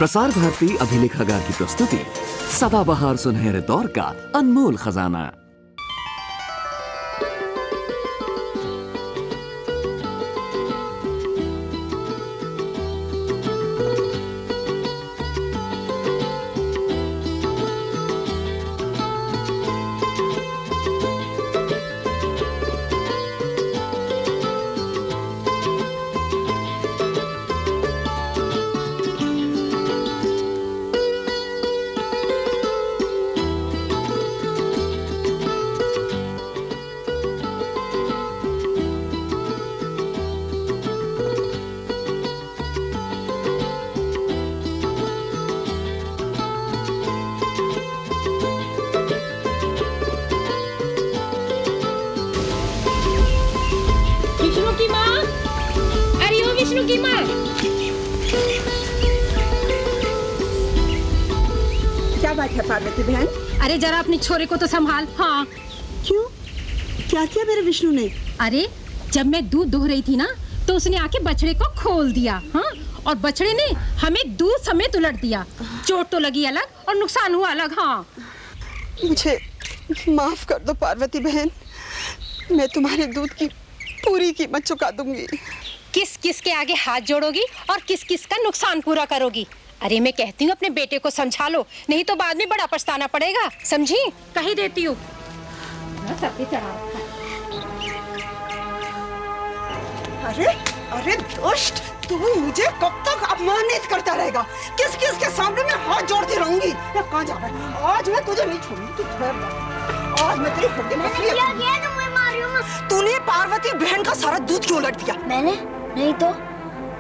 प्रसार भारती अभिलेखागार की प्रस्तुति सदाबहार सुनहरे दौर का अनमोल खजाना। विष्णु की माँ, क्या बात है पार्वती बहन? अरे जरा अपनी छोरे को तो संभाल। हाँ क्यों? क्या किया मेरे विष्णु ने? अरे जब मैं दूध दुह रही थी ना तो उसने आके बछड़े को खोल दिया। हाँ, और बछड़े ने हमें दूध समेत उलट दिया। चोट तो लगी अलग और नुकसान हुआ अलग। हाँ, मुझे माफ कर दो पार्वती बहन, मैं तुम्हारे दूध की पूरी कीमत चुका दूंगी। किस किस के आगे हाथ जोड़ोगी और किस किस का नुकसान पूरा करोगी? अरे मैं कहती हूँ अपने बेटे को समझा लो, नहीं तो बाद में बड़ा पछताना पड़ेगा। समझी? कही देती हूँ। अरे अरे दुष्ट, तू मुझे कब तक अपमानित करता रहेगा? किस किस के सामने मैं हाथ जोड़ती रहूंगी? या कहाँ जा रहा है? आज मैं तुझे नहीं छोड़ूंगी, तू ठहर जा। आज मैं तेरी हड्डी मसली है। क्या किया? तुम मुझे मार रही हो? तूने पार्वती बहन का सारा दूध क्यों उलट दिया? मैंने नहीं तो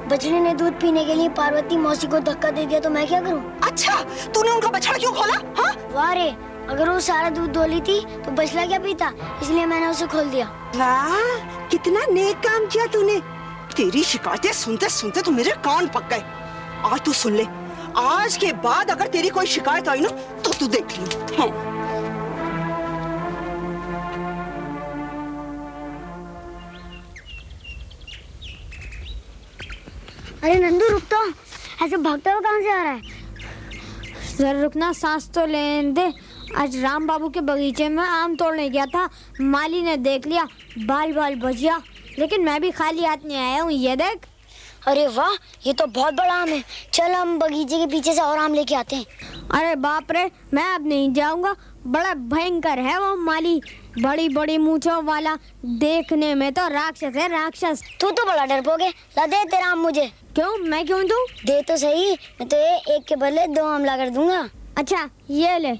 बछड़े ने दूध पीने के लिए पार्वती मौसी को धक्का दे दिया, तो मैं क्या करूं? अच्छा, तूने उनका बछड़ा क्यों खोला? हाँ? वाह रे, अगर वो सारा दूध धो ली थी तो बछड़ा क्या पीता, इसलिए मैंने उसे खोल दिया। वाह, कितना नेक काम किया तूने। तेरी शिकायतें सुनते सुनते तो मेरे कान पक गए। आज तू सुन ले, आज के बाद अगर तेरी कोई शिकायत आई ना तो तू देख ली। हाँ। अरे नंदू रुक तो, ऐसे भागता हुआ कहाँ से आ रहा है? जरा रुकना, सांस तो लेने दे। आज राम बाबू के बगीचे में आम तोड़ने गया था, माली ने देख लिया, बाल बाल बच गया, लेकिन मैं भी खाली हाथ नहीं आया हूँ। ये देख। अरे वाह, ये तो बहुत बड़ा आम है। चल हम बगीचे के पीछे से और आम लेके आते हैं। अरे बाप रे, मैं अब नहीं जाऊंगा, बड़ा भयंकर है वो माली, बड़ी बड़ी मूंछों वाला, देखने में तो राक्षस है, राक्षस। तू तो बड़ा डरपोक है। ला दे तेरा आम मुझे। क्यों? मैं क्यों दूं? दे तो सही, मैं तो एक के बदले 2 आम ला कर दूंगा। अच्छा ये ले,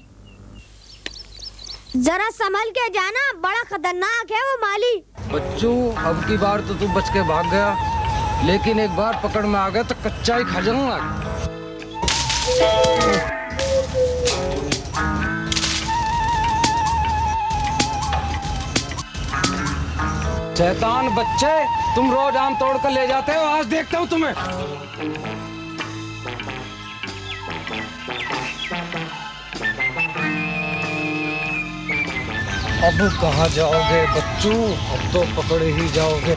जरा संभल के जाना, बड़ा खतरनाक है वो माली। बच्चू, अब की बार तो तू बच के भाग गया, लेकिन एक बार पकड़ में आ गया तो कच्चा ही खा जाऊंगा। शैतान बच्चे, तुम रोज आम तोड़ कर ले जाते हो, आज देखता हूँ तुम्हें। अब कहाँ जाओगे बच्चू? अब तो पकड़े ही जाओगे।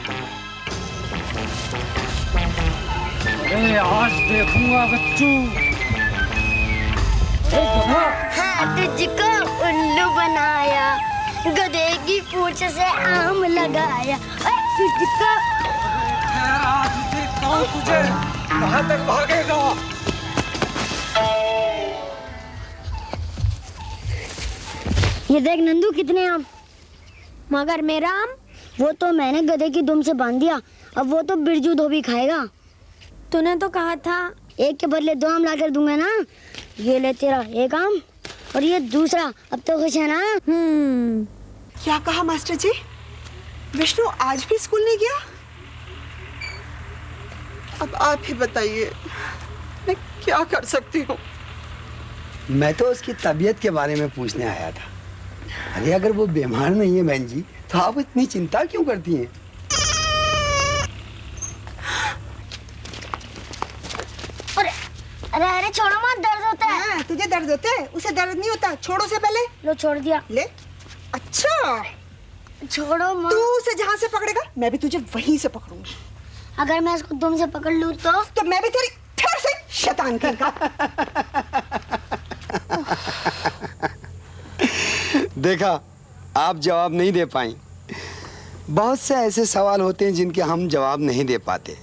अरे आज देखूंगा बच्चू। तुझको उल्लू बनाया, गधे की पूंछ से आम लगाया। तुझको आज देखता हूँ तुझे, कहाँ तक भागेगा। ये देख नंदू, कितने आम। मगर मेरा आम? वो तो मैंने गधे की दुम से बांध दिया, अब वो तो बिरजू धोबी खाएगा। तूने तो कहा था एक के बदले 2 आम ला कर दूंगा ना। ये ले तेरा एक आम और ये दूसरा। अब तो खुश है ना? क्या कहा मास्टर जी? विष्णु आज भी स्कूल नहीं गया? अब आप ही बताइए, मैं क्या कर सकती हूँ? मैं तो उसकी तबीयत के बारे में पूछने आया था। अरे अगर वो बीमार नहीं है बहन जी, तो आप इतनी चिंता क्यों करती हैं? अरे अरे छोड़ो मत, दर्द होता है। हाँ, तुझे दर्द होता है, उसे दर्द नहीं होता। छोड़ो से पहले। लो छोड़ दिया। ले। अच्छा, छोड़ो मत। तू उसे जहाँ से पकड़ेगा मैं भी तुझे वहीं से पकड़ूंगी। अगर मैं इसको दुम से पकड़ लूँ तो मैं भी तेरी फिर से शैतान शैतान कहीं का। देखा, आप जवाब नहीं दे पाई। बहुत से ऐसे सवाल होते हैं जिनके हम जवाब नहीं दे पाते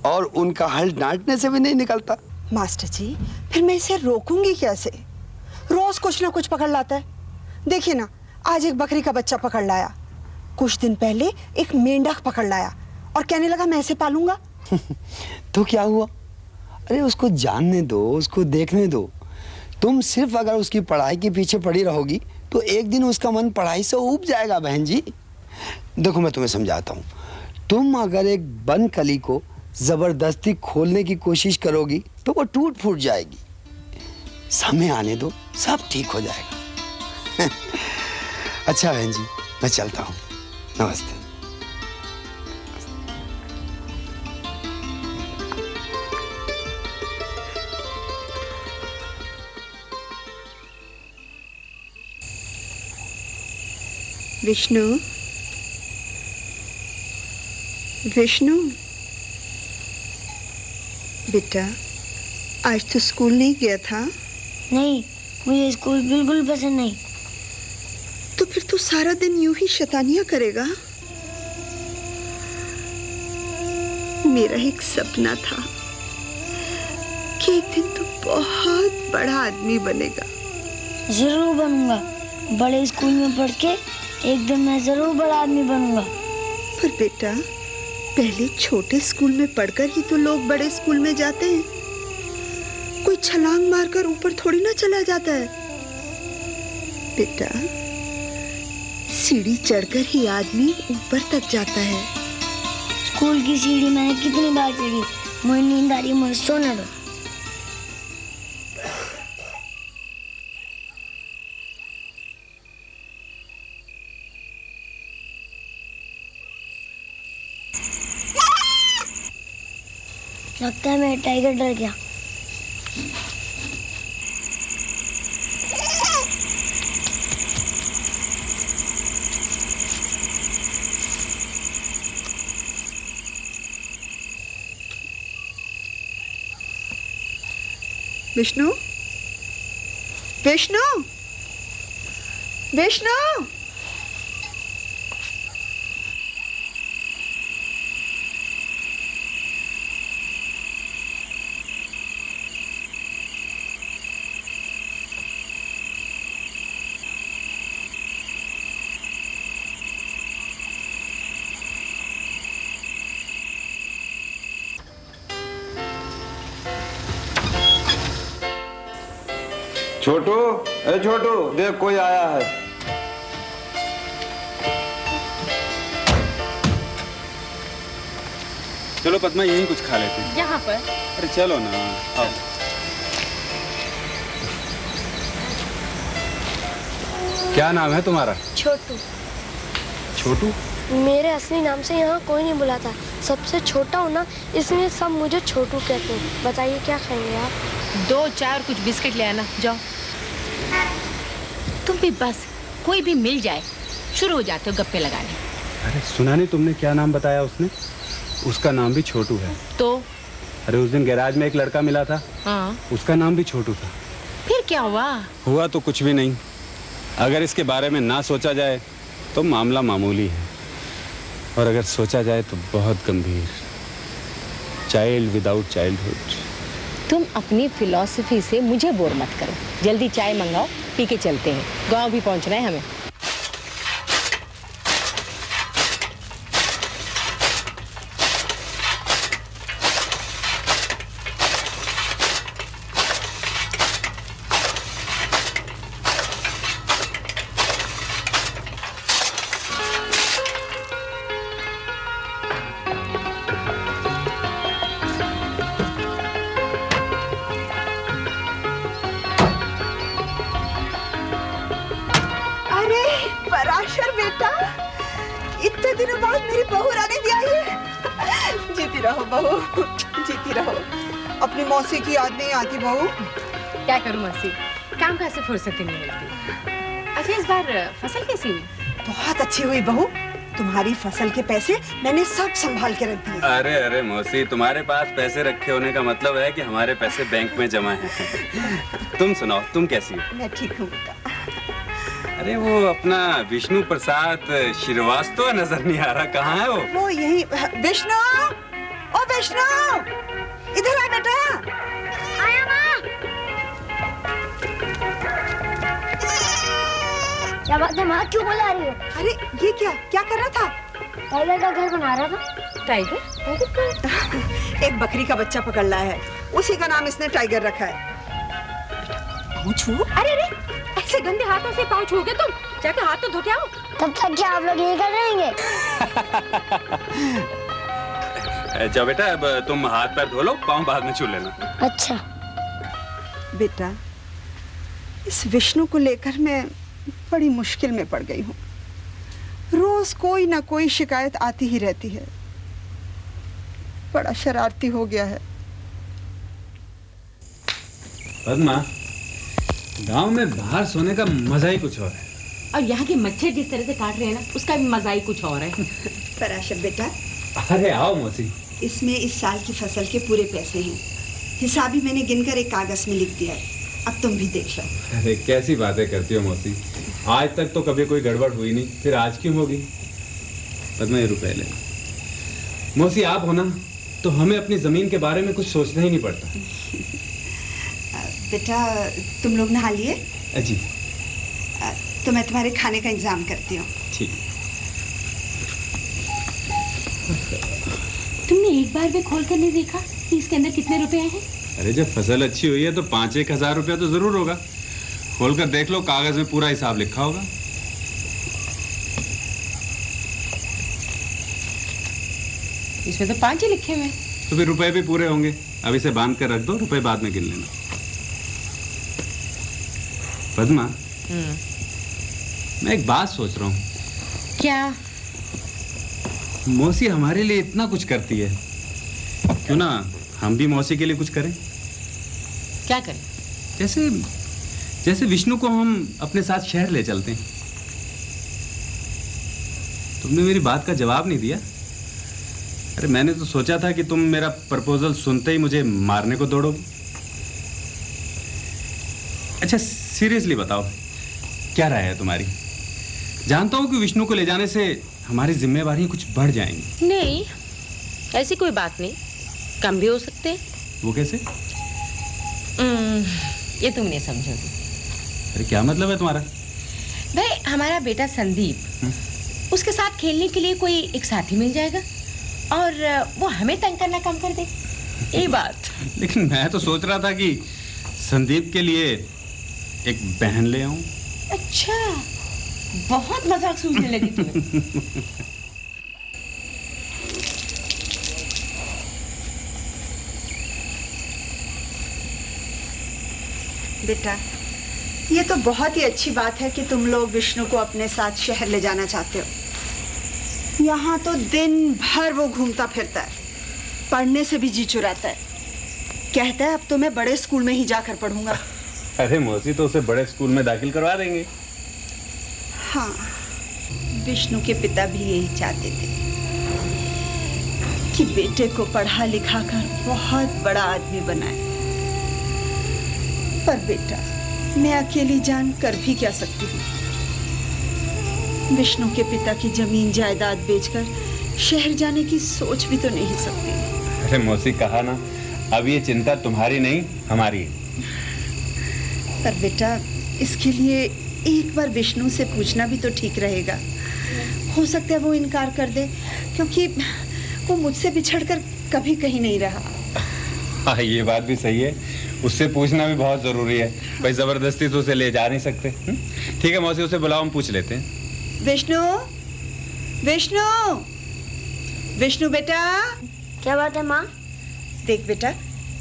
और उनका हल डांटने से भी नहीं निकलता। मास्टर जी, फिर मैं इसे रोकूंगी कैसे? रोज कुछ ना कुछ पकड़ लाता है। देखिए ना, आज एक बकरी का बच्चा पकड़ लाया, कुछ दिन पहले एक मेंढक पकड़ लाया और कहने लगा मैं इसे पालूंगा। तो क्या हुआ? अरे उसको जानने दो, उसको देखने दो। तुम सिर्फ अगर उसकी पढ़ाई के पीछे पड़ी रहोगी तो एक दिन उसका मन पढ़ाई से ऊब जाएगा बहन जी। देखो, मैं तुम्हें समझाता हूँ। तुम अगर एक बंद कली को जबरदस्ती खोलने की कोशिश करोगी तो वो टूट फूट जाएगी। समय आने दो, सब ठीक हो जाएगा। अच्छा बहन जी, मैं चलता हूँ। नमस्ते। विष्णु, विष्णु बेटा, आज तो स्कूल नहीं गया था? नहीं, मुझे स्कूल बिल्कुल पसंद नहीं। तो फिर तू सारा दिन यूं ही शैतानियां करेगा? मेरा एक सपना था कि एक दिन तू बहुत बड़ा आदमी बनेगा। जरूर बनूंगा। बड़े स्कूल में पढ़ के एक दिन मैं जरूर बड़ा आदमी बनूंगा। पर बेटा, पहले छोटे स्कूल में पढ़कर ही तो लोग बड़े स्कूल में जाते हैं। कोई छलांग मारकर ऊपर थोड़ी ना चला जाता है। बेटा, सीढ़ी चढ़कर ही आदमी ऊपर तक जाता है। स्कूल की सीढ़ी मैंने कितनी बार चढ़ी। मुझे नींद आ रही है, मुझे सोने दो। लगता है मेरा टाइगर डर गया। विष्णु, विष्णु, विष्णु, छोटू, ए छोटू, देख कोई आया है। चलो पद्मा, यहीं कुछ खा लेते हैं। यहाँ पर? अरे चलो ना, आओ। क्या नाम है तुम्हारा? छोटू। छोटू? मेरे असली नाम से यहाँ कोई नहीं बुलाता। सबसे छोटा हूँ ना, इसलिए सब मुझे छोटू कहते हैं। बताइए क्या खाएंगे आप? 2 चाय और कुछ बिस्किट ले आना, जाओ। तुम भी बस कोई भी मिल जाए शुरू हो जाते हो गप्पे लगाने। अरे सुना नहीं तुमने क्या नाम बताया उसने? उसका नाम भी छोटू है। तो? अरे उस दिन गैराज में एक लड़का मिला था। हाँ। उसका नाम भी छोटू था। फिर क्या हुआ? हुआ तो कुछ भी नहीं। अगर इसके बारे में ना सोचा जाए तो मामला मामूली है, और अगर सोचा जाए तो बहुत गंभीर। Child without childhood. तुम अपनी फिलॉसफी से मुझे बोर मत करो। जल्दी चाय मंगाओ, पी के चलते हैं। गांव भी पहुंचना है हमें। पराशर बेटा, इतने दिनों बाद मेरी बहू रानी भी आई है। जीती रहो बहू, जीती रहो। अपनी मौसी की याद नहीं आती बहू? क्या करूं मौसी, काम का से फुर्सत ही नहीं मिलती। अच्छा, इस बार फसल कैसी हुई? बहुत अच्छी हुई बहू, तुम्हारी फसल के पैसे मैंने सब संभाल के रख दिए। अरे अरे मौसी, तुम्हारे पास पैसे रखे होने का मतलब है कि हमारे पैसे बैंक में जमा हैं। तुम सुनाओ, तुम कैसी हो? मैं ठीक हूँ बेटा। अरे वो अपना विष्णु प्रसाद श्रीवास्तव नजर नहीं आ रहा, कहाँ है वो? वो यही। विष्णु, ओ विष्णु, इधर आ बेटा। आया माँ। क्या बात है माँ, क्यों बुला रही हो? अरे ये क्या कर रहा था? टाइगर का घर बना रहा था। टाइगर? एक बकरी का बच्चा पकड़ लाया है, उसी का नाम इसने टाइगर रखा है। पाँव छू? अरे अरे, ऐसे गंदे हाथों से पाँव छूओगे तुम? जाके हाथ तो धो के आओ। तब तक क्या आप लोग यही कर रहेंगे? जाओ बेटा, अब तुम हाथ पैर धो लो, पाँव बाद में छू लेना। अच्छा बेटा, इस विष्णु को लेकर मैं बड़ी मुश्किल में पड़ गई हूँ। रोज कोई ना कोई शिकायत आती ही रहती है। बड़ा शरारती हो गया है। पद्मा, गांव में बाहर सोने का मजा ही कुछ और है। और यहाँ के मच्छर जिस तरह से काट रहे हैं ना, उसका भी मजा ही कुछ और है। पराशर बेटा, अरे आओ मौसी। इसमें इस साल की फसल के पूरे पैसे हैं। हिसाब भी मैंने गिनकर एक कागज में लिख दिया है। अब तुम भी देख लो। अरे कैसी बातें करती हो मौसी, आज तक तो कभी कोई गड़बड़ हुई नहीं, फिर आज क्यों होगी? पद्मा, ये रुपए ले। मौसी आप हो ना, तो हमें अपनी जमीन के बारे में कुछ सोचना ही नहीं पड़ता। बेटा, तुम लोग नहा लिए? जी। तो मैं तुम्हारे खाने का इंतजाम करती हूँ। ठीक। तुमने एक बार भी खोल कर नहीं देखा कि इसके अंदर कितने रुपए हैं? अरे जब फसल अच्छी हुई है तो 5-1 हजार रुपया तो जरूर होगा। खोल कर देख लो, कागज में पूरा हिसाब लिखा होगा। इसमें तो 5 ही लिखे हुए हैं। तो फिर रुपए भी पूरे होंगे। अब इसे बांध कर रख दो, रुपए बाद में गिन लेना। पद्मा, मैं एक बात सोच रहा हूँ। क्या? मौसी हमारे लिए इतना कुछ करती है, क्यों ना हम भी मौसी के लिए कुछ करें? क्या करें? जैसे विष्णु को हम अपने साथ शहर ले चलते हैं। तुमने मेरी बात का जवाब नहीं दिया। अरे मैंने तो सोचा था कि तुम मेरा प्रपोजल सुनते ही मुझे मारने को दौड़ोगी। अच्छा सीरियसली बताओ, क्या राय है तुम्हारी? जानता हूं कि विष्णु को ले जाने से हमारी जिम्मेवारियां कुछ बढ़ जाएंगी। नहीं, ऐसी कोई बात नहीं, कम भी हो सकते हैं। वो कैसे? ये तुम नहीं समझोगे। अरे क्या मतलब है तुम्हारा? भाई, हमारा बेटा संदीप, उसके साथ खेलने के लिए कोई एक साथी मिल जाएगा और वो हमें तंग करना कम कर दे, ये बात। लेकिन मैं तो सोच रहा था कि संदीप के लिए एक बहन ले आऊं। अच्छा, बहुत मजाक सूझने लगी तुम्हें। बेटा, ये तो बहुत ही अच्छी बात है कि तुम लोग विष्णु को अपने साथ शहर ले जाना चाहते हो। यहाँ तो दिन भर वो घूमता फिरता है, पढ़ने से भी जी चुराता है। कहता है अब तो मैं बड़े स्कूल में ही जाकर पढ़ूंगा। अरे मौसी, तो उसे बड़े स्कूल में दाखिल करवा देंगे। हाँ, विष्णु के पिता भी यही चाहते थे कि बेटे को पढ़ा लिखा कर बहुत बड़ा आदमी बनाए। पर बेटा, मैं अकेली जान कर भी क्या सकती हूँ? विष्णु के पिता की जमीन जायदाद बेचकर शहर जाने की सोच भी तो नहीं सकती। अरे मौसी, कहा ना, अब ये चिंता तुम्हारी नहीं हमारी है। पर बेटा, इसके लिए एक बार विष्णु से पूछना भी तो ठीक रहेगा। हो सकता है वो इनकार कर दे, क्योंकि वो मुझसे बिछड़कर कभी कहीं नहीं रहा। हाँ, ये बात भी सही है, उससे पूछना भी बहुत जरूरी है। भाई जबरदस्ती तो उसे ले जा नहीं सकते। ठीक है मौसी, उसे बुलाओ, हम पूछ लेते हैं। विष्णु, विष्णु, विष्णु बेटा। क्या बात है माँ? देख बेटा,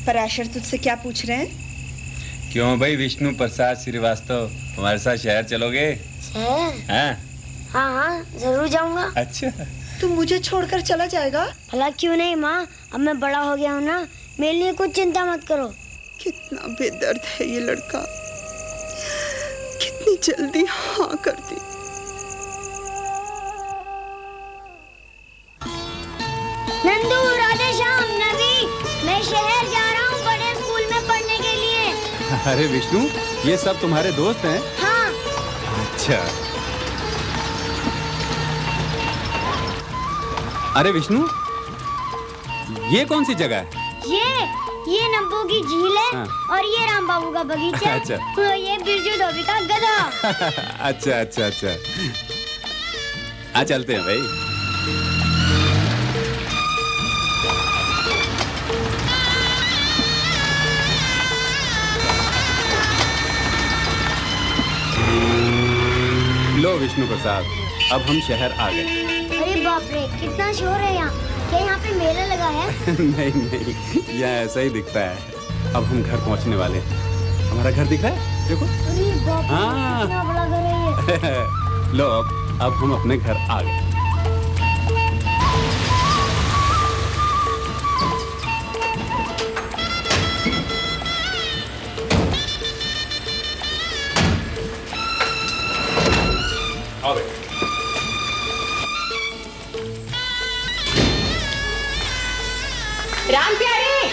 पराशर तुझसे क्या पूछ रहे हैं? क्यों भाई, विष्णु प्रसाद श्रीवास्तव हमारे साथ शहर चलोगे? शहर? हाँ हाँ, जरूर जाऊंगा। अच्छा, तू मुझे छोड़कर चला जाएगा? भला क्यों नहीं माँ, अब मैं बड़ा हो गया हूँ ना, मेरे लिए कुछ चिंता मत करो। कितना बेदर्द है ये लड़का, कितनी जल्दी हाँ कर दी। नंदू, राधे श्याम, नवी, मैं शहर जा रहा हूँ बड़े स्कूल में पढ़ने के लिए। अरे विष्णु, ये सब तुम्हारे दोस्त हैं? हाँ। अच्छा। अरे विष्णु, ये कौन सी जगह है? ये नब्बू की झील है। हाँ। और ये राम बाबू का बगीचा। अच्छा। तो ये बिरजू धोबी का गधा। अच्छा अच्छा अच्छा। आ चलते हैं भाई। लो विष्णु प्रसाद, अब हम शहर आ गए। अरे बाप रे, कितना शोर है यहाँ। क्या यहाँ पे मेला लगा है? नहीं नहीं, यह ऐसा ही दिखता है। अब हम घर पहुँचने वाले हैं। हमारा घर दिख रहा है, देखो। अरे बाप रे, हाँ। कितना बड़ा घर है ये। लो अब हम अपने घर आ गए। आ गए। राम प्यारे,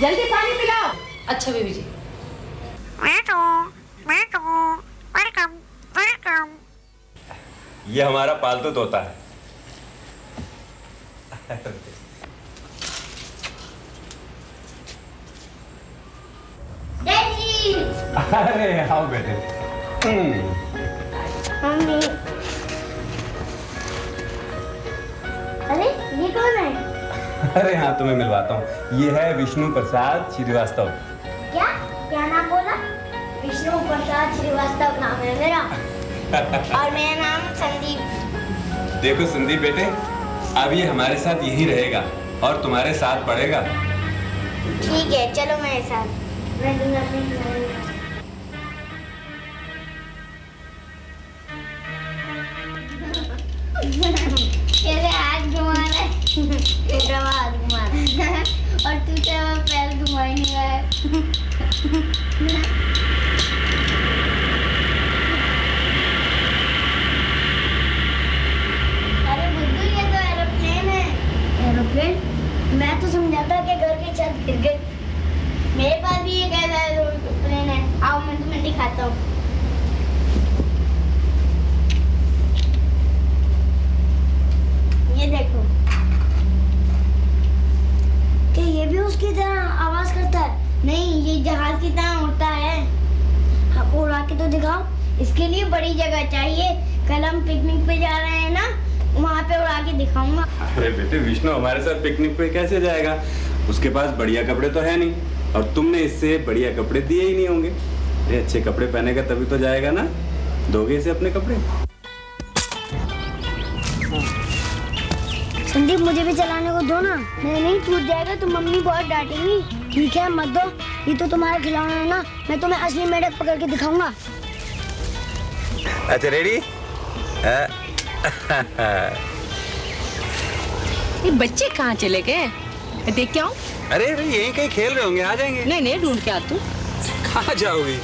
जल्दी पानी पिलाओ। अच्छा बीबी जी। ये हमारा पालतू तोता है। डैडी। अरे आओ बेटे। मम्मी। अरे ये कौन है? अरे हाँ, तुम्हें मिलवाता हूँ। ये है विष्णु प्रसाद श्रीवास्तव। क्या क्या नाम बोला? विष्णु प्रसाद श्रीवास्तव नाम है मेरा। और मेरा नाम संदीप। देखो संदीप बेटे, अब ये हमारे साथ यही रहेगा और तुम्हारे साथ पढ़ेगा। ठीक है, चलो मेरे साथ। मैं दूंगा अपनी कैसे हाथ घुमा रहा है? तेरा हाथ घुमा रहा है और तू तेरा पैर घुमा ही नहीं रहा है। अरे बुद्धू, ये तो एरोप्लेन है। एरोप्लेन? मैं तो समझा था कि घर की छत गिर गई। मेरे पास भी एक ऐसा एरोप्लेन है। आओ मैं तुम्हें दिखाता हूँ। ये देखो। क्या ये भी उसकी तरह आवाज करता है? नहीं, ये जहाज की तरह उड़ता है। हाँ, उड़ा के तो दिखाओ। इसके लिए बड़ी जगह चाहिए। कल हम पिकनिक पे जा रहे हैं ना, वहाँ पे उड़ा के दिखाऊंगा। अरे बेटे, विष्णु हमारे साथ पिकनिक पे कैसे जाएगा? उसके पास बढ़िया कपड़े तो है नहीं और तुमने इससे बढ़िया कपड़े दिए ही नहीं होंगे। अरे अच्छे कपड़े पहनेगा तभी तो जाएगा ना। दोगे इसे अपने कपड़े? संदीप, मुझे भी चलाने को दो ना। नहीं, टूट जाएगा तो मम्मी बहुत डांटेंगी। ठीक है, मत दो। ये तो तुम्हारा खिलौना है ना। मैं तुम्हें असली मेढक पकड़ के दिखाऊंगा। अच्छा रेडी? ये बच्चे कहाँ चले गए? देख क्या हूँ? अरे अरे यहीं कहीं खेल रहे होंगे, आ जाएंगे। नहीं नहीं, ढूंढ के आ तू। कहाँ जाओगी?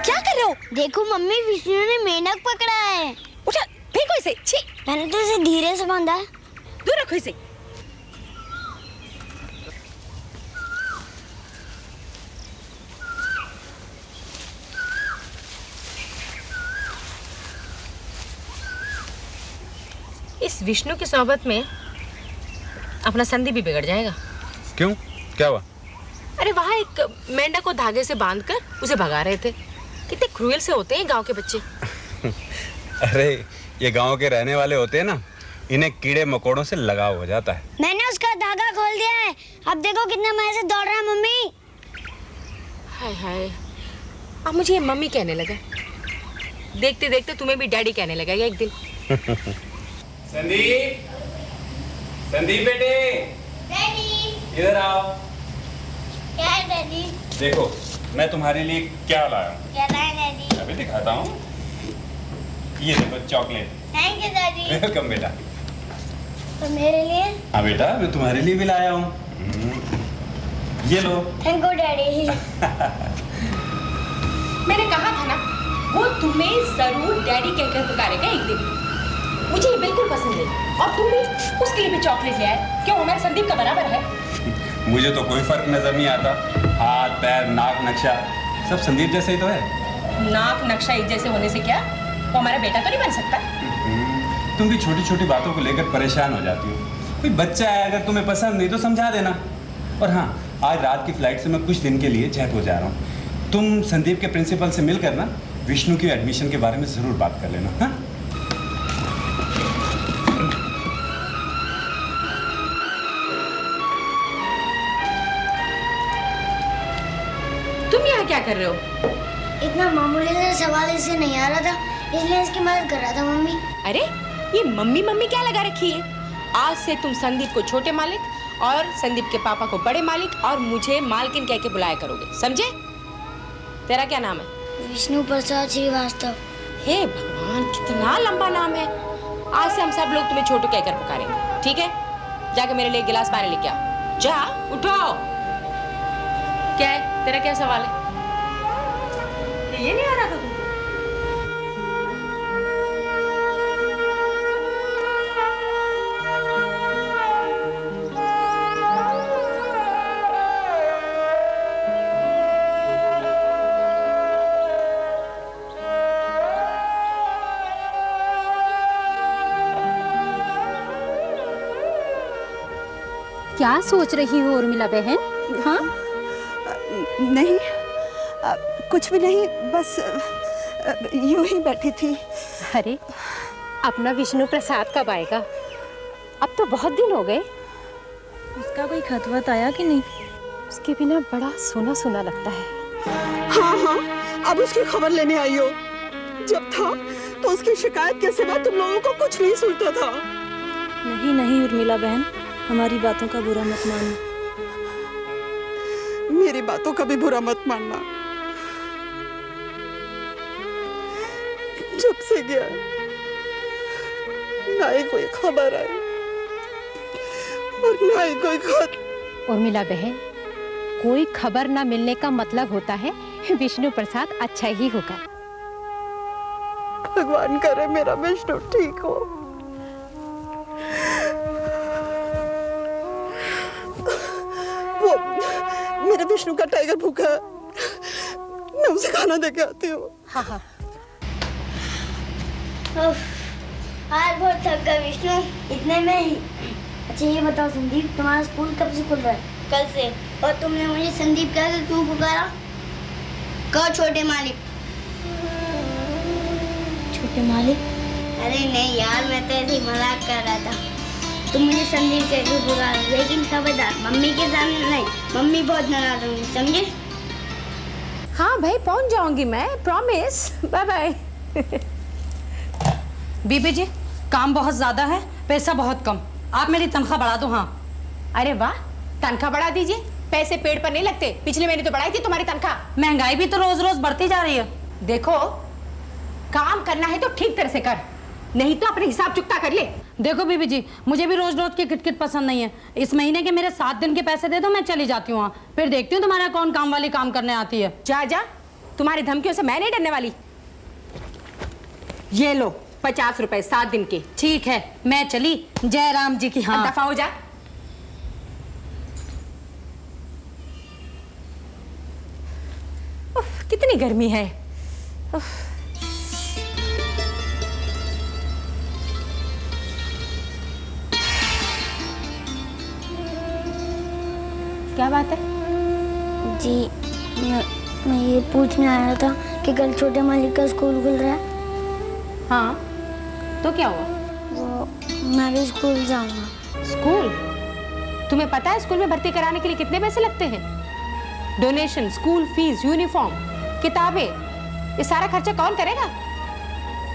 क्या कर रहे हो? देखो मम्मी, विष्णु ने मेढक पकड़ा है। उठा, फेंको इसे। छी, मैंने तो इसे धीरे से बांधा है। दूर रखो इसे। इस विष्णु की सोहबत में अपना संदीप भी बिगड़ जाएगा। क्यों, क्या हुआ? अरे वहाँ एक मेंढक को धागे से बांधकर उसे भगा रहे थे। कितने क्रूएल से होते हैं गांव के बच्चे। अरे ये गांव के रहने वाले होते हैं ना, इन्हें कीड़े मकोड़ों से लगाव हो जाता है। मैंने उसका धागा खोल दिया है। अब देखो कितना मजे से दौड़ रहा है मम्मी। हाय हाय, अब मुझे ये मम्मी कहने लगा। देखते देखते तुम्हें भी डैडी कहने लगेगा एक दिन। संदीप, संदीप बेटे, डैडी। इधर आओ। क्या है डैडी? देखो मैं तुम्हारे लिए क्या लाया हूँ। क्या लाए डैडी? अभी दिखाता हूँ। ये देखो chocolate. Thank you daddy. Welcome बेटा। और मेरे लिए? हाँ बेटा, मैं तुम्हारे लिए भी लाया हूँ। ये लो। Thank you daddy. मैंने कहा था ना, वो तुम्हें जरूर डैडी कहकर पुकारेगा एक दिन। मुझे ये बिल्कुल पसंद है। और तुम भी उसके लिए भी चॉकलेट ले आए। क्यों, हमारे संदीप का बराबर है? मुझे तो कोई फर्क नजर नहीं आता। हाथ पैर नाक नक्शा सब संदीप जैसे ही तो है। नाक नक्शा एक जैसे होने से क्या वो हमारा बेटा तो नहीं बन सकता? तुम भी छोटी छोटी बातों को लेकर परेशान हो जाती हो। कोई बच्चा है, अगर तुम्हें पसंद नहीं तो समझा देना। और हाँ, आज रात की फ्लाइट से मैं कुछ दिन के लिए जयपुर जा रहा हूँ। तुम संदीप के प्रिंसिपल से मिलकर ना विष्णु की एडमिशन के बारे में जरूर बात कर लेना। हाँ? तुम यहाँ क्या कर रहे हो? इतना मामूली सा सवाल इससे नहीं आ रहा था, इसलिए इसकी मदद कर रहा था मम्मी। अरे ये मम्मी मम्मी क्या लगा रखी है? आज से तुम संदीप को छोटे मालिक और संदीप के पापा को बड़े मालिक और मुझे मालकिन कह के बुलाया करोगे, समझे? तेरा क्या नाम है? विष्णु प्रसाद श्रीवास्तव। हे भगवान, कितना लंबा नाम है। आज से हम सब लोग तुम्हें छोटू कहकर पुकारेंगे, ठीक है? जाके मेरे लिए गिलास पानी लेके आओ। जा, उठो। क्या है तेरा, क्या सवाल है? ये नहीं आ रहा था तुमको? क्या सोच रही हो उर्मिला बहन? हाँ? नहीं, कुछ भी नहीं, बस यूं ही बैठी थी। अरे अपना विष्णु प्रसाद कब आएगा? अब तो बहुत दिन हो गए। उसका कोई खत वत आया कि नहीं? उसके बिना बड़ा सोना सोना लगता है। हाँ हाँ, अब उसकी खबर लेने आई हो। जब था तो उसकी शिकायत के सिवा तुम लोगों को कुछ नहीं सुनता था। नहीं नहीं उर्मिला बहन, हमारी बातों का बुरा मत मानना। मेरी बातों का भी बुरा मत मानना। जब से गया ना ही कोई खबर आई और ना ही कोई खत। उर्मिला बहन, कोई खबर ना मिलने का मतलब होता है विष्णु प्रसाद अच्छा ही होगा। भगवान करे मेरा विष्णु ठीक हो। वो मेरे विष्णु का टाइगर भूखा है, मैं उसे खाना दे के आती हूँ। हाँ हाँ। आज बहुत थक गया विष्णु, इतने में ही। अच्छा ये बताओ संदीप, तुम्हारा स्कूल कब से खुल रहा है? कल से। और तुमने मुझे संदीप कह के क्यों पुकारा? कहो छोटे मालिक। छोटे मालिक? अरे नहीं यार, मैं तो ऐसे ही मजाक कर रहा था। तुम मुझे संदीप कह के पुकारा, लेकिन खबरदार मम्मी के सामने नहीं, मम्मी बहुत नाराज होंगी, समझे? हाँ भाई, पहुंच जाऊंगी मैं, प्रॉमिस। Bye bye. बीबी जी, काम बहुत ज्यादा है, पैसा बहुत कम, आप मेरी तनख्वाह बढ़ा दो। हाँ। अरे वाह, तनख्वाह बढ़ा दीजिए। पैसे पेड़ पर नहीं लगते, पिछले महीने तो बढ़ाई थी तुम्हारी तनख्वाह। महंगाई भी तो रोज रोज बढ़ती जा रही है। देखो, काम करना है तो ठीक तरह से कर, नहीं तो अपने हिसाब चुकता कर ले। देखो बीबी जी, मुझे भी रोज रोज की किटकिट पसंद नहीं है। इस महीने के मेरे 7 दिन के पैसे दे दो, मैं चली जाती हूँ। फिर देखती हूँ तुम्हारा कौन काम वाली काम करने आती है। जा जा, तुम्हारी धमकियों से मैं नहीं डरने वाली। ये लो 50 रुपए 7 दिन के। ठीक है, मैं चली। जय राम जी की। हाँ, दफा हो जा। उफ, कितनी गर्मी है। उफ। क्या बात है? जी, मैं ये पूछने आया था कि कल छोटे मालिक का स्कूल खुल रहा है। हाँ, तो क्या हुआ? वो मैं भी स्कूल जाऊंगा। स्कूल? तुम्हें पता है स्कूल में भर्ती कराने के लिए कितने पैसे लगते हैं? डोनेशन, स्कूल फीस, यूनिफॉर्म, किताबें, ये सारा खर्चा कौन करेगा?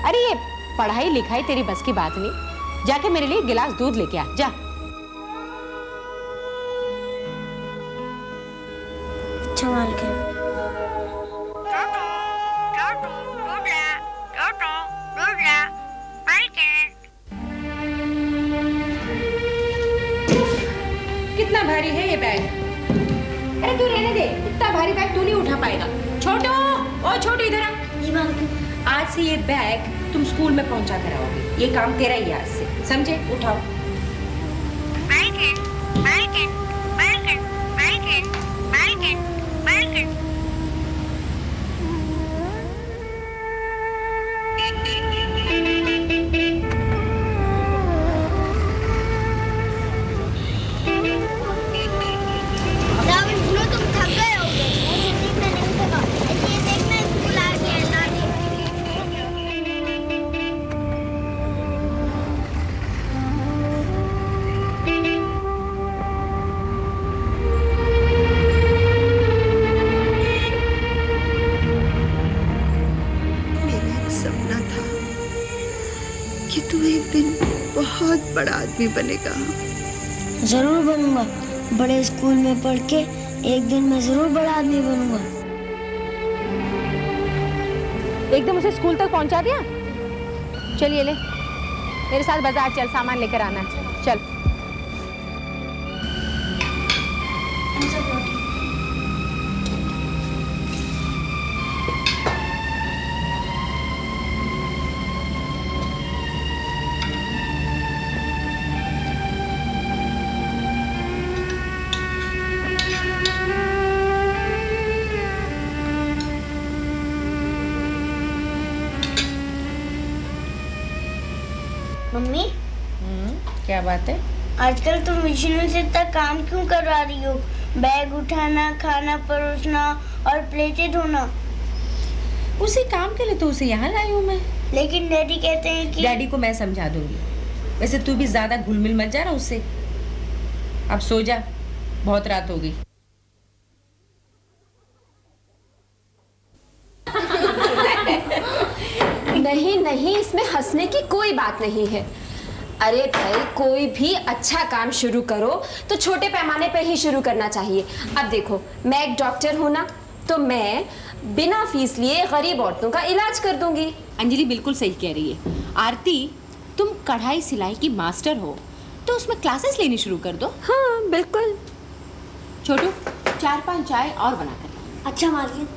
अरे ये पढ़ाई लिखाई तेरी बस की बात नहीं। जाके मेरे लिए गिलास दूध लेके आ जा। अच्छा मालकिन। कितना भारी है ये बैग? अरे तू रहने दे, इतना भारी बैग तू नहीं उठा पाएगा। छोटू, ओ छोटू इधर आ। आज से ये बैग तुम स्कूल में पहुंचा कर आओगे। ये काम तेरा ही आज से, समझे? उठाओ। तुम थक गए होगे। मैं नहीं थका। ये देखना स्कूल आ गया मेरा एक सपना था कि तू एक दिन बहुत बड़ा आदमी बनेगा। जरूर बनूंगा। बड़े स्कूल में पढ़ के एक दिन मैं जरूर बड़ा आदमी बनूंगा। एकदम उसे स्कूल तक पहुंचा दिया। चलिए ले, मेरे साथ बाजार चल, सामान लेकर आना। चल। मम्मी, क्या बात है? आजकल तुम विष्णु से इतना काम क्यों करवा रही हो? बैग उठाना, खाना परोसना और प्लेटें धोना। उसी काम के लिए तो उसे यहाँ लाई हूँ मैं। लेकिन डैडी कहते हैं कि डैडी को मैं समझा दूंगी। वैसे तू भी ज्यादा घुल मिल मत जा ना उससे। अब सो जा, बहुत रात हो गई। नहीं नहीं, इसमें हंसने की कोई बात नहीं है। अरे भाई, कोई भी अच्छा काम शुरू करो तो छोटे पैमाने पर ही शुरू करना चाहिए। अब देखो, मैं एक डॉक्टर हूं ना, तो मैं बिना फीस लिए गरीब औरतों का इलाज कर दूंगी। अंजलि बिल्कुल सही कह रही है। आरती, तुम कढ़ाई सिलाई की मास्टर हो तो उसमें क्लासेस लेनी शुरू कर दो। हाँ बिल्कुल। छोटू, 4-5 चाय और बना कर। अच्छा मालकिन।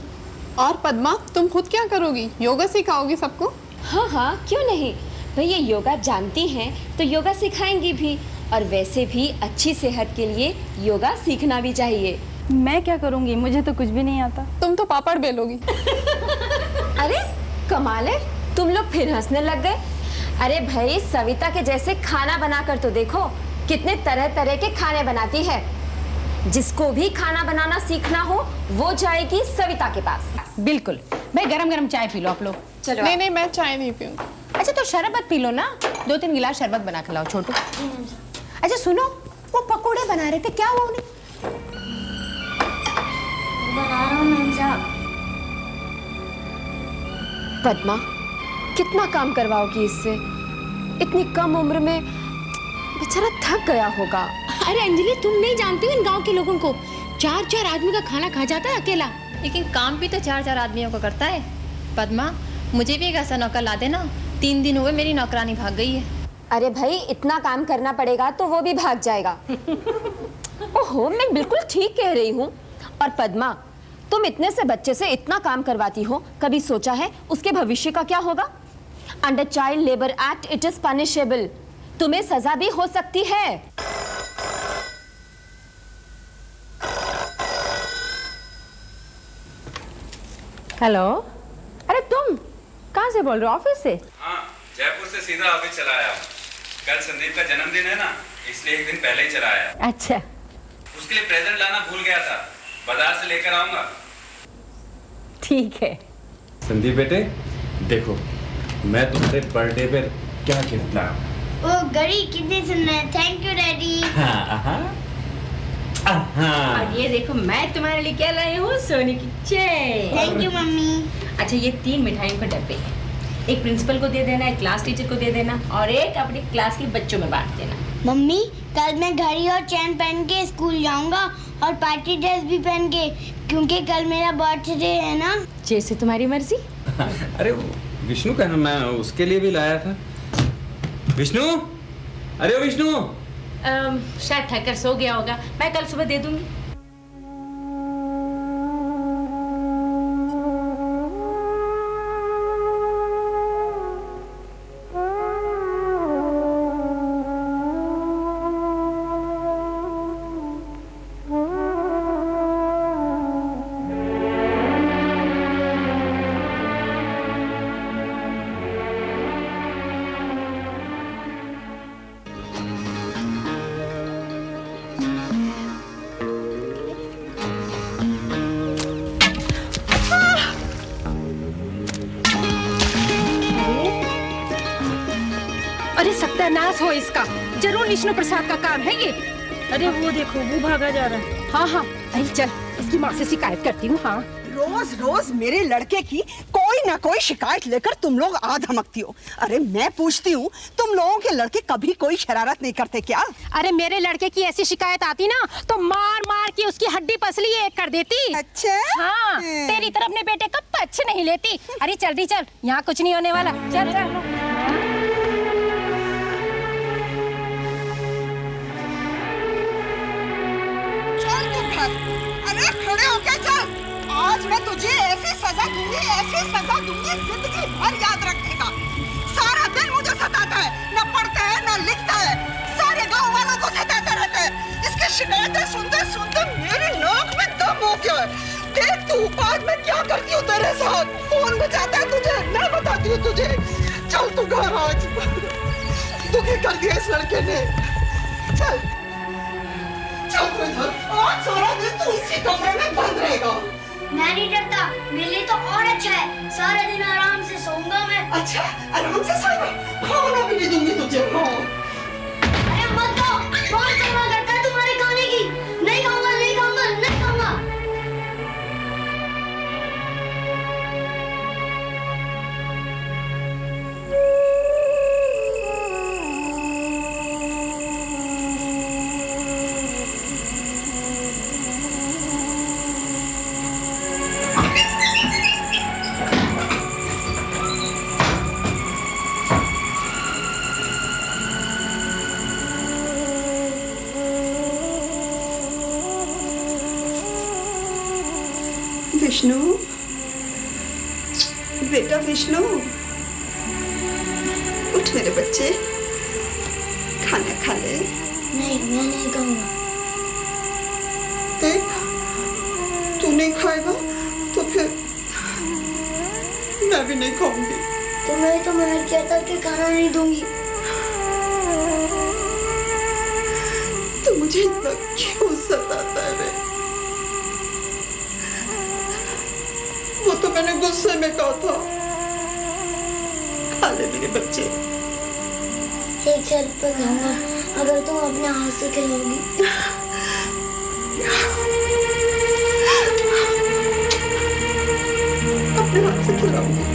और पद्मा, तुम खुद क्या करोगी? योगा सिखाओगी सबको? हाँ हाँ, क्यों नहीं। भैया योगा जानती हैं तो योगा सिखाएंगी भी, और वैसे भी अच्छी सेहत के लिए योगा सीखना भी चाहिए। मैं क्या करूंगी, मुझे तो कुछ भी नहीं आता। तुम तो पापड़ बेलोगी। अरे कमाल है, तुम लोग फिर हंसने लग गए। अरे भाई, सविता के जैसे खाना बनाकर तो देखो, कितने तरह तरह के खाने बनाती है। जिसको भी खाना बनाना सीखना हो वो जाएगी सविता के पास। बिल्कुल। भाई गरम गरम चाय पी लो आप लोग। चलो। नहीं नहीं, मैं चाय नहीं पीऊंगी। अच्छा तो शरबत पी लो ना, 2-3 गिलास शरबत बना के लाओ छोटू। अच्छा सुनो, वो पकोड़े बना रहे थे, क्या हुआ उन्हें? बना रहा हूँ मैम साहब। पद्मा, कितना काम करवाओगी इससे? इतनी कम उम्र में बेचारा थक गया होगा। अरे अंजलि, तुम नहीं जानती हो इन गांव के लोगों को। 4-4 आदमी का खाना खा जाता है अकेला। लेकिन काम भी तो 4-4 आदमियों को करता है। पद्मा, मुझे भी एक ऐसा नौकर ला देना। 3 दिन हुए मेरी नौकरानी भाग गई है। अरे भाई, इतना काम करना पड़ेगा तो वो भी भाग जाएगा। ओहो, मैं बिल्कुल ठीक कह रही हूँ। और पद्मा, तुम इतने से बच्चे से इतना काम करवाती हो, कभी सोचा है उसके भविष्य का क्या होगा? Under child labour act it is punishable. तुम्हें सजा भी हो सकती है। हेलो, अरे तुम कहाँ से बोल रहे हो? ऑफिस से? हाँ, जयपुर से सीधा ऑफिस चला आया हूँ। कल संदीप का जन्मदिन है ना, इसलिए एक दिन पहले ही चला आया। अच्छा। उसके लिए प्रेजेंट लाना भूल गया था, बाजार से लेकर आऊंगा। ठीक है। संदीप बेटे, देखो मैं तुम्हारे बर्थडे पर क्या गिफ्ट लाया। ओ गरी, कितने सुंदर है। Thank you daddy. और ये देखो मैं तुम्हारे लिए क्या लाई हूँ, सोने की चेन। Thank you mummy. अच्छा, ये 3 मिठाइयों के डब्बे हैं। एक प्रिंसिपल को दे देना, एक क्लास टीचर को दे देना, और एक अपनी क्लास के बच्चों में बांट देना। मम्मी, कल मैं घड़ी और चैन पहन के स्कूल जाऊंगा और पार्टी ड्रेस भी पहन के, क्योंकि कल मेरा बर्थडे है ना। जैसे तुम्हारी मर्जी। अरे विष्णु का ना, मैं उसके लिए भी लाया था। विष्णु, अरे विष्णु, शायद थक कर सो गया होगा, मैं कल सुबह दे दूंगी। अरे सत्यानाश हो इसका, जरूर विष्णु प्रसाद का काम है ये। अरे वो देखो, वो भागा जा रहा है। हाँ हाँ, अरे चल इसकी माँ से शिकायत करती हूँ। हाँ, रोज रोज मेरे लड़के की कोई ना कोई शिकायत लेकर तुम लोग आ धमकती हो। अरे मैं पूछती हूँ, तुम लोगों के लड़के कभी कोई शरारत नहीं करते क्या? अरे मेरे लड़के की ऐसी शिकायत आती ना तो मार मार के उसकी हड्डी पसली एक कर देती। अच्छा? हाँ, तेरी तरफ अपने बेटे का पक्ष नहीं लेती। अरे जल्दी चल, यहाँ कुछ नहीं होने वाला। चल चल। अरे खड़े होके चल, आज मैं तुझे ऐसी सजा दूंगी, जिंदगी भर याद रखेगा। सारा दिन मुझे सताता है, न पढ़ता है न लिखता है, सारे गांव वालों को सताते रहता है। इसकी शिकायतें सुनते सुनते मेरी नाक में दम हो गया है। देख तू आज मैं क्या करती हूँ तेरे साथ। कौन बचाता है तुझे, मैं बताती हूँ तुझे। चल तू घर, आज दुखी कर दिया इस लड़के ने। चल आज सारा दिन तू इसी कमरे में बंद रहेगा। मैं नहीं डरता, मेरे लिए तो और अच्छा है, सारा दिन आराम से सोऊंगा मैं। अच्छा, आराम से सोएगा, खाना भी नहीं दूंगी तुझे। अरे मत दो, बहुत सेवा करता है तुम्हारे खाने की। नहीं खाऊंगा, नहीं खाऊंगा, नहीं खाऊंगा। विष्णु, बेटा विष्णु, उठ मेरे बच्चे, खाना खा ले। नहीं, मैं नहीं खाऊंगा। देख, तू नहीं खाएगा तो फिर मैं भी नहीं खाऊंगी। तुम्हें तो मैंने किया था कि खाना नहीं दूंगी। तो मुझे इतना क्यों सताता है रे? वो तो मैंने गुस्से में कहा था। खा ले मेरे बच्चे। एक शर्त पे खाऊंगा, अगर तुम अपने हाथ से खिलाओगी। अपने हाथ से खिलाऊंगी।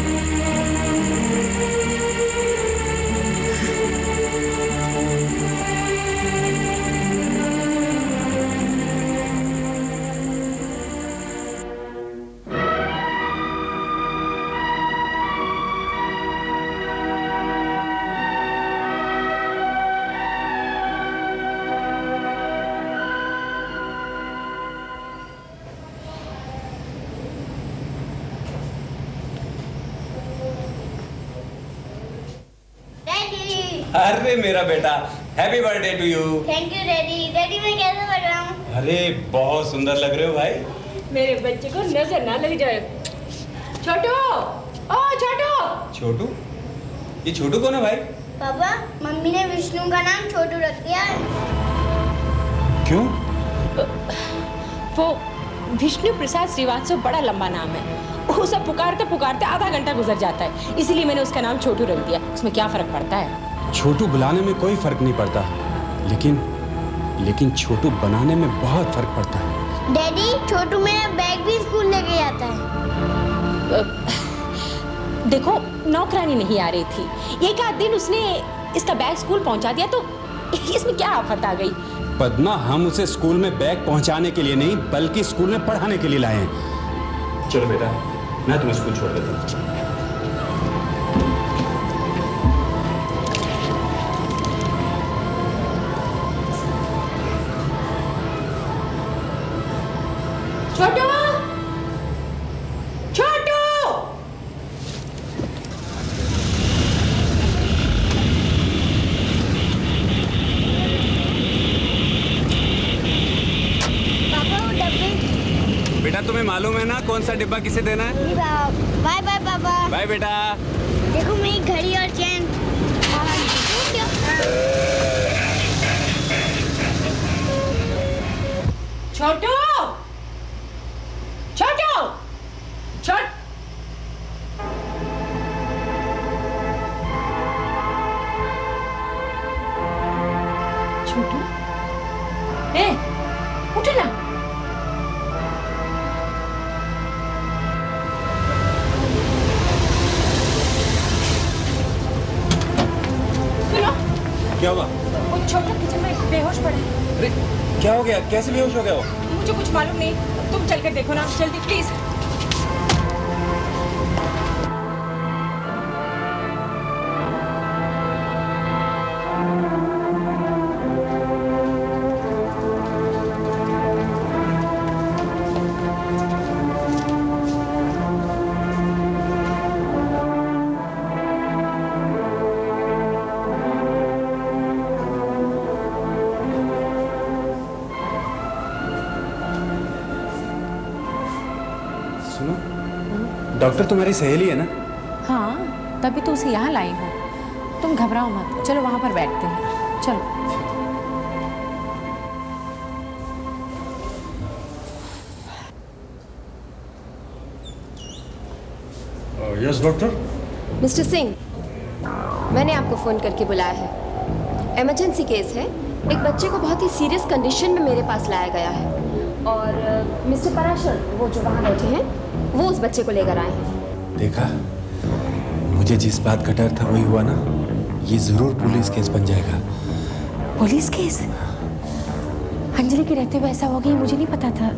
अरे मेरा बेटा, happy birthday to you. Thank you daddy. Daddy मैं कैसे लग रहा हूँ? अरे बहुत सुंदर लग रहे हो भाई। मेरे बच्चे को नजर ना लग जाए। छोटू, ओ छोटू। छोटू? ये छोटू कौन है भाई? पापा, मम्मी ने विष्णु का नाम छोटू रख दिया है। क्यों? वो विष्णु प्रसाद श्रीवास्तव बड़ा लंबा नाम है, उसे पुकारते पुकारते आधा घंटा गुजर जाता है, इसलिए मैंने उसका नाम छोटू रख दिया। उसमें क्या फर्क पड़ता है? छोटू बुलाने में कोई फर्क नहीं पड़ता, लेकिन छोटू बनाने में बहुत फर्क पड़ता है। डैडी, छोटू मेरा बैग भी स्कूल लेके जाता है। देखो, नौकरानी नहीं आ रही थी, एक आध दिन उसने इसका बैग स्कूल पहुंचा दिया, तो इसमें क्या आफत आ गई? पद्मा, हम उसे स्कूल में बैग पहुंचाने के लिए नहीं बल्कि स्कूल में पढ़ाने के लिए लाए हैं। चलो बेटा, मैं तुम्हें स्कूल छोड़ देता हूँ। बेटा तुम्हें मालूम है ना कौन सा डिब्बा किसे देना है? बाय बाय पापा। बाय बेटा। देखो मेरी घड़ी और चैन। छोटू, छोटू, छोट छोटू, ए, उठ ना। सुनो, क्या हुआ? वो छोटू किचन में बेहोश पड़ा है। अरे क्या हो गया? कैसे बेहोश हो गया वो? मुझे कुछ मालूम नहीं, तुम चल कर देखो ना जल्दी प्लीज। सुनो, डॉक्टर तुम्हारी सहेली है ना? हाँ, तभी तो उसे यहाँ लाई हूँ। तुम घबराओ मत, चलो वहाँ पर बैठते हैं, चलो। Yes doctor. मिस्टर सिंह, मैंने आपको फ़ोन करके बुलाया है। इमरजेंसी केस है। एक बच्चे को बहुत ही सीरियस कंडीशन में मेरे पास लाया गया है और मिस्टर पराशर, वो जो वहाँ बैठे हैं, वो उस बच्चे को लेकर आए हैं। देखा, मुझे जिस बात का डर था वही हुआ ना। ये जरूर पुलिस केस बन जाएगा। Police case? अंजलि के रहते हुए ऐसा हो गया, मुझे नहीं पता था।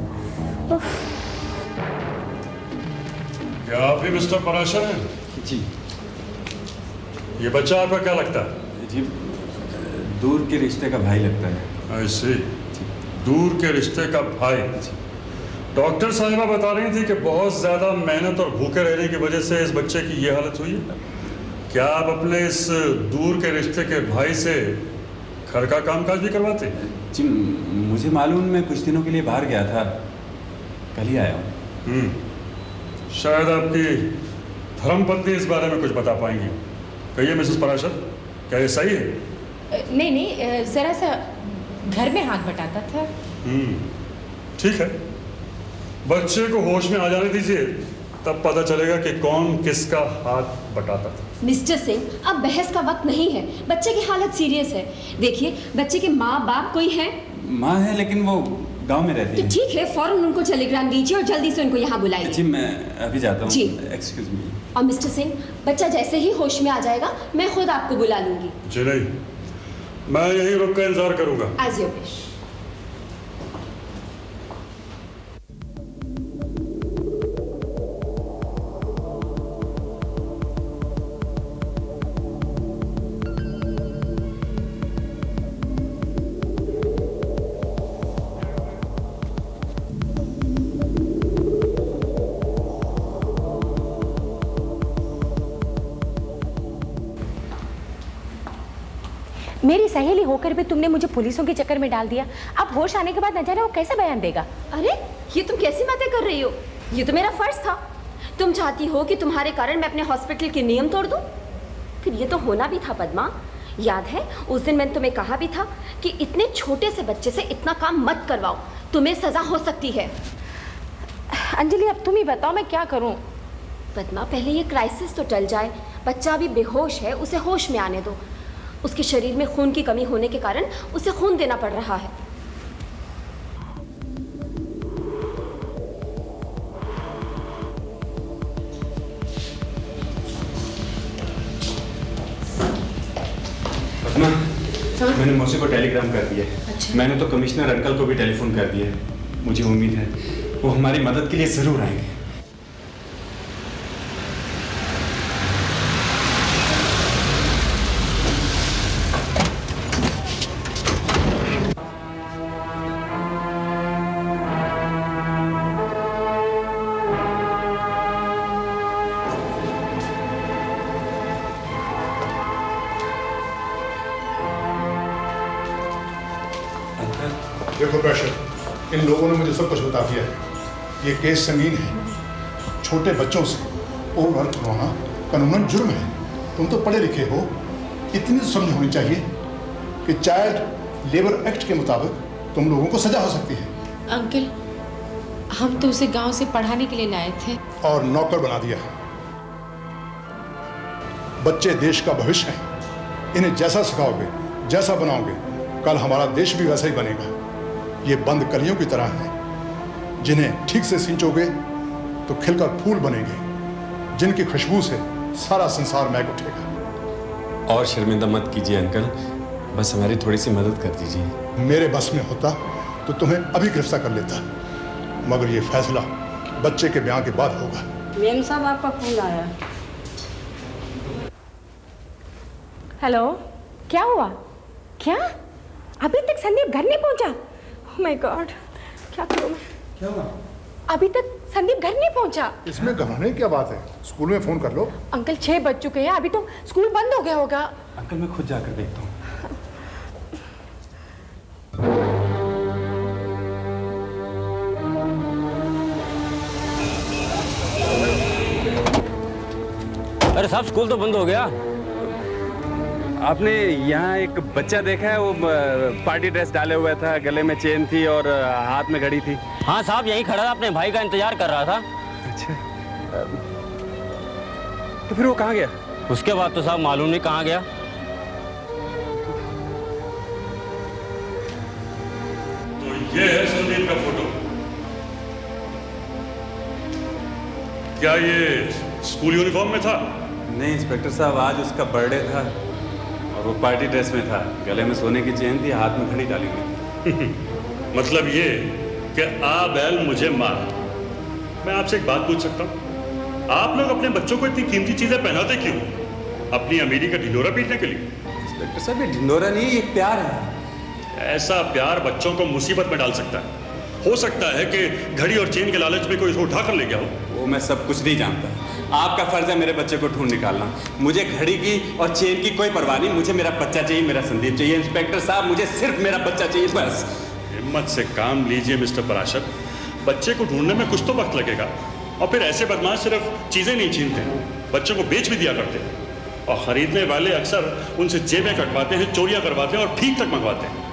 क्या आप भी मिस्टर पराशर हैं? जी। ये बच्चा आपका क्या लगता है? जी, दूर के रिश्ते का भाई लगता है। ऐसे दूर के रिश्ते का भाई। डॉक्टर साहिबा बता रही थी कि बहुत ज़्यादा मेहनत और भूखे रहने की वजह से इस बच्चे की ये हालत हुई है। क्या आप अपने इस दूर के रिश्ते के भाई से घर का कामकाज भी करवाते हैं? जी, मुझे मालूम, मैं कुछ दिनों के लिए बाहर गया था, कल ही आया हूँ। शायद आपकी धर्मपत्नी इस बारे में कुछ बता पाएंगी। कहिए मिसेस पराशर, क्या ये सही है? नहीं नहीं, जरा सा घर में हाथ बटाता था। ठीक है, बच्चे को होश में आ जाने दीजिए, तब पता चलेगा कि कौन किसका हाथ बटाता था। मिस्टर सिंह, अब बहस का वक्त नहीं है। बच्चे की हालत सीरियस है। देखिए, बच्चे के माँ बाप कोई है? माँ है, लेकिन वो गांव में रहती है। तो ठीक है, फौरन उनको टेलीग्राम दीजिए और जल्दी से उनको यहाँ बुलाइए। जी, मैं अभी जाता हूँ। जी। Excuse me. और मिस्टर सिंह, बच्चा जैसे ही होश में आ जाएगा, मैं खुद आपको बुला लूंगी। जी नहीं, मैं यहीं रुक कर इंतजार करूंगा। As your wish. मेरी सहेली होकर भी तुमने मुझे पुलिसों के चक्कर में डाल दिया। अब होश आने के बाद न जाने वो कैसे बयान देगा। अरे, ये तुम कैसी बातें कर रही हो? ये तो मेरा फर्ज था। तुम चाहती हो कि तुम्हारे कारण मैं अपने हॉस्पिटल के नियम तोड़ दूं? फिर ये तो होना भी था पद्मा। याद है, उस दिन मैंने तुम्हें कहा भी था कि इतने छोटे से बच्चे से इतना काम मत करवाओ, तुम्हें सजा हो सकती है। अंजलि, अब तुम ही बताओ मैं क्या करूं? पद्मा, पहले ये क्राइसिस तो टल जाए। बच्चा अभी बेहोश है, उसे होश में आने दो। उसके शरीर में खून की कमी होने के कारण उसे खून देना पड़ रहा है। पद्मा, मैंने मौसी को टेलीग्राम कर दिया है। अच्छा। मैंने तो कमिश्नर अंकल को भी टेलीफोन कर दिया है। मुझे उम्मीद है वो हमारी मदद के लिए जरूर आएंगे। देखो प्रेशर, इन लोगों ने मुझे सब कुछ बता दिया है। ये केस संगीन है। छोटे बच्चों से ओवरवर्क करवाना कानूनन जुर्म है। तुम तो पढ़े लिखे हो, इतनी तो समझ होनी चाहिए कि चाइल्ड लेबर एक्ट के मुताबिक तुम लोगों को सजा हो सकती है। अंकल, हम तो उसे गांव से पढ़ाने के लिए लाए थे। और नौकर बना दिया है। बच्चे देश का भविष्य हैं। इन्हें जैसा सिखाओगे, जैसा बनाओगे, कल हमारा देश भी वैसा ही बनेगा। ये बंद कलियों की तरह है, जिन्हें ठीक से सिंचोगे तो खिलकर फूल बनेंगे, जिनकी खुशबू से सारा संसार महक उठेगा। और शर्मिंदा मत कीजिए अंकल, बस हमारी थोड़ी सी मदद कर दीजिए। मेरे बस में होता तो तुम्हें अभी गिरफ्तार कर लेता, मगर ये फैसला बच्चे के ब्याह के बाद होगा। मेम साहब, आपका फोन आया। हेलो, क्या हुआ? क्या अभी तक संदीप घर नहीं पहुंचा? ओह माय गॉड, क्या करूं मैं? क्या हुआ? अभी तक संदीप घर नहीं पहुंचा। इसमें घबराने की क्या बात है? स्कूल में फोन कर लो। अंकल 6 बज चुके हैं, अभी तो स्कूल बंद हो गया होगा। अंकल मैं खुद जाकर देखता हूँ। अरे साहब, स्कूल तो बंद हो गया। आपने यहाँ एक बच्चा देखा है? वो पार्टी ड्रेस डाले हुआ था, गले में चेन थी और हाथ में घड़ी थी। हाँ साहब, यहीं खड़ा था, अपने भाई का इंतजार कर रहा था। अच्छा, तो फिर वो कहाँ गया? उसके बाद तो साहब मालूम नहीं कहाँ गया। तो ये है संदीप का फोटो। क्या ये स्कूल यूनिफॉर्म में था? नहीं इंस्पेक्टर साहब, आज उसका बर्थडे था और वो पार्टी ड्रेस में था, गले में सोने की चेन थी, हाथ में घड़ी डाली हुई। मतलब ये कि आ बैल मुझे मार। मैं आपसे एक बात पूछ सकता हूँ? आप लोग अपने बच्चों को इतनी कीमती चीजें पहनाते क्यों? अपनी अमीरी का ढिंढोरा पीटने के लिए? इंस्पेक्टर साहब, ये ढिंढोरा नहीं, ये प्यार है। ऐसा प्यार बच्चों को मुसीबत में डाल सकता है। हो सकता है कि घड़ी और चेन के लालच में कोई इसको उठा कर ले गया हो। वो मैं सब कुछ नहीं जानता। आपका फर्ज है मेरे बच्चे को ढूंढ निकालना। मुझे घड़ी की और चेन की कोई परवाह नहीं, मुझे मेरा बच्चा चाहिए, मेरा संदीप चाहिए। इंस्पेक्टर साहब, मुझे सिर्फ मेरा बच्चा चाहिए, बस। हिम्मत से काम लीजिए मिस्टर पराशर। बच्चे को ढूंढने में कुछ तो वक्त लगेगा। और फिर ऐसे बदमाश सिर्फ चीजें नहीं छीनते, बच्चों को बेच भी दिया करते हैं। और खरीदने वाले अक्सर उनसे जेबें कटवाते हैं, चोरियां करवाते हैं और ठीक तक मंगवाते हैं।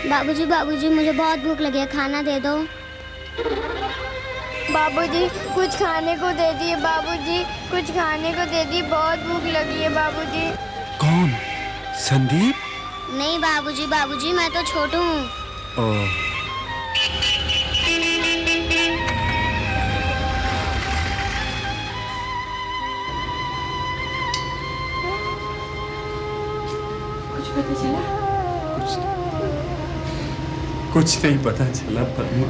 बाबूजी, बाबूजी, मुझे बहुत भूख लगी है, खाना दे दो। बाबूजी, कुछ खाने को दे दिए। बाबूजी, कुछ खाने को दे दिए, बहुत भूख लगी है बाबूजी। कौन? संदीप? नहीं बाबूजी, बाबूजी मैं तो छोटू हूँ। कुछ पता चला? कुछ नहीं पता चला पद्मा,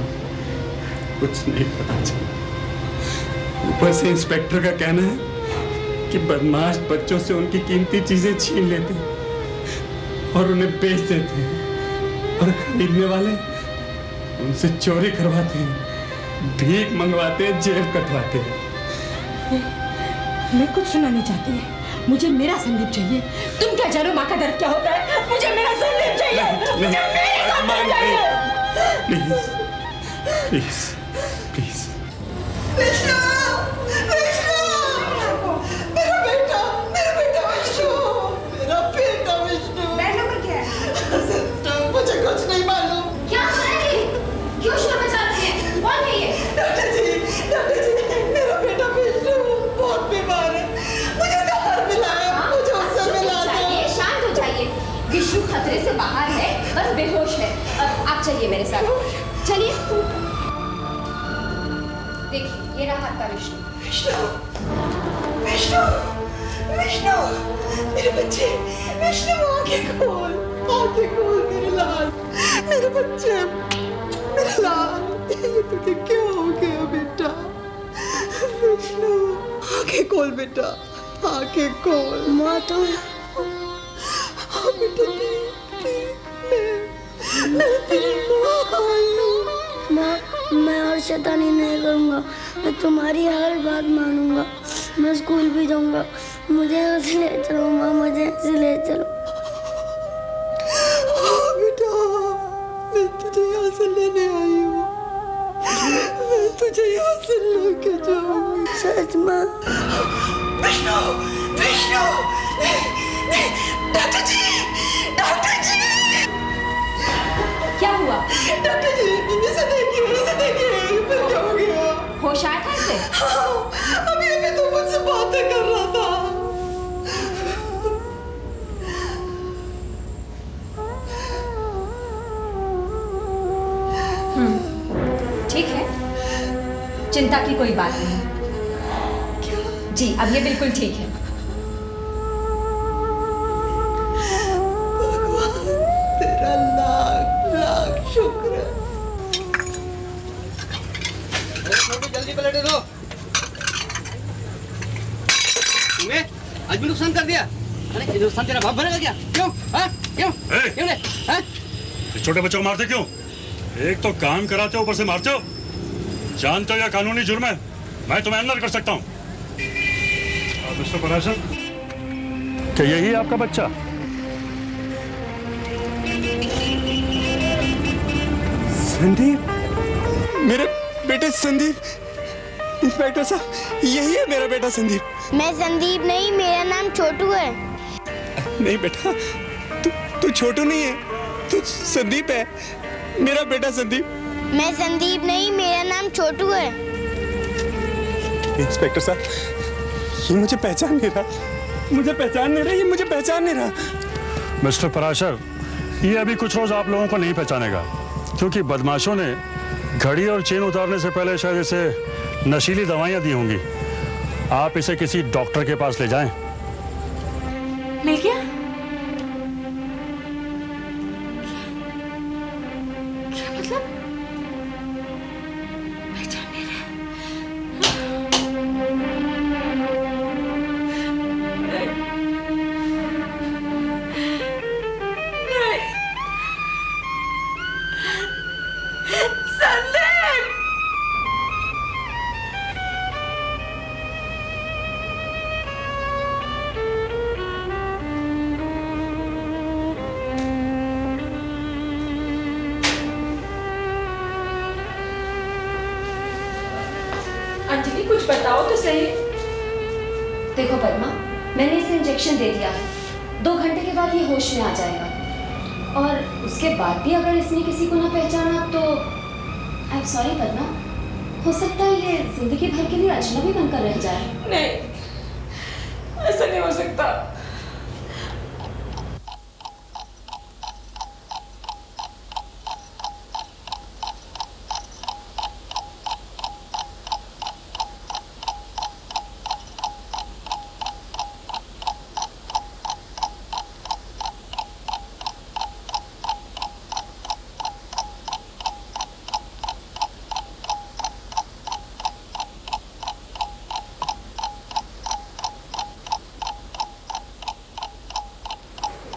कुछ नहीं पता चला। ऊपर से इंस्पेक्टर का कहना है कि बदमाश बच्चों से उनकी कीमती चीजें छीन लेते हैं और उन्हें बेच देते हैं, और खरीदने वाले उनसे चोरी करवाते हैं, भीख मंगवाते हैं, जेब कटवाते हैं। मैं कुछ सुनना नहीं चाहती है, मुझे मेरा संदीप चाहिए। तुम क्या जानो माँ का दर्द क्या होता है? मुझे मेरा संदीप चाहिए, मुझे मेरा संदीप चाहिए। Please please please. Vishnu, Vishnu, मेरा बेटा विष्णु, मेरा बेटा विष्णु। बैठो पर क्या है? सिस्टर, मुझे कुछ नहीं मालूम। क्या हो रहा है? क्यों शोर मचा रहे हैं? कौन है ये? डॉक्टर जी, मेरा बेटा विष्णु बहुत बीमार है। मुझे बाहर मिलाया, मुझे उससे मिला दो। शांत हो जाइए। विष्णु खतरे से बाहर है, बस बेहोश है। अब आप चलिए मेरे साथ, चलिए। देखिए, ये रहा आपका विष्णु। विष्णु, विष्णु, विष्णु, मेरे बच्चे, विष्णु आंखें खोल मेरे लाल, मेरे बच्चे, मेरे लाल, ये तुझे क्या हो गया बेटा? विष्णु आंखें खोल बेटा, आंखें खोल। माँ तो हाँ बेटा, मैं तेरी माँ आई हूँ। माँ, मैं और शैतानी नहीं करूँगा, मैं तुम्हारी हर बात मानूंगा, मैं स्कूल भी जाऊँगा, मुझे यहाँ से ले चलो माँ, मुझे यहाँ से ले चलो। हाँ बेटा, मैं तुझे यहाँ से लेने आई हूँ, मैं तुझे यहाँ से लेके जाऊँगी। सच माँ? विष्णु, विष्णु, डॉक्टर जी, डॉक्टर जी। क्या हुआ? डॉक्टर जी, इसे देखिए, फिर क्या हो गया? होश आया था इसे? हाँ, अभी तो मुझसे बातें कर रहा था। ठीक है, चिंता की कोई बात नहीं। जी, अब ये बिल्कुल ठीक है। तेरा लाख लाख शुक्र। जल्दी पलटे दो। तुम्हें आज भी नुकसान कर दिया। अरे ये नुकसान तेरा बाप भरेगा क्या? क्यों? हाँ? क्यों? क्यों ने? हाँ? छोटे बच्चों को मारते क्यों? एक तो काम कराते हो, ऊपर से मारते हो। जानते हो यह कानूनी जुर्म है, मैं तुम्हें अंदर कर सकता हूँ। मिस्टर पराशर, क्या यही है आपका बच्चा? संदीप, मेरे बेटे संदीप। इंस्पेक्टर साहब, यही है मेरा बेटा संदीप। मैं संदीप नहीं, मेरा नाम छोटू है। नहीं बेटा, तू छोटू नहीं है, तू संदीप है, मेरा बेटा संदीप। मैं संदीप नहीं, मेरा नाम छोटू है। इंस्पेक्टर साहब, ये मुझे पहचान नहीं रहा, ये मुझे पहचान नहीं रहा। मिस्टर पराशर, ये अभी कुछ रोज आप लोगों को नहीं पहचानेगा, क्योंकि बदमाशों ने घड़ी और चेन उतारने से पहले शायद इसे नशीली दवाइयां दी होंगी। आप इसे किसी डॉक्टर के पास ले जाएं। मिल गया? क्या मतलब? पहचान नहीं रहा। अंजलि, कुछ बताओ तो सही। देखो पद्मा, मैंने इसे इंजेक्शन दे दिया है, 2 घंटे के बाद ये होश में आ जाएगा, और उसके बाद भी अगर इसने किसी को ना पहचाना तो आई एम सॉरी पद्मा, हो सकता है ये जिंदगी भर के लिए अजनबी बनकर रह जाए। नहीं, ऐसा नहीं हो सकता।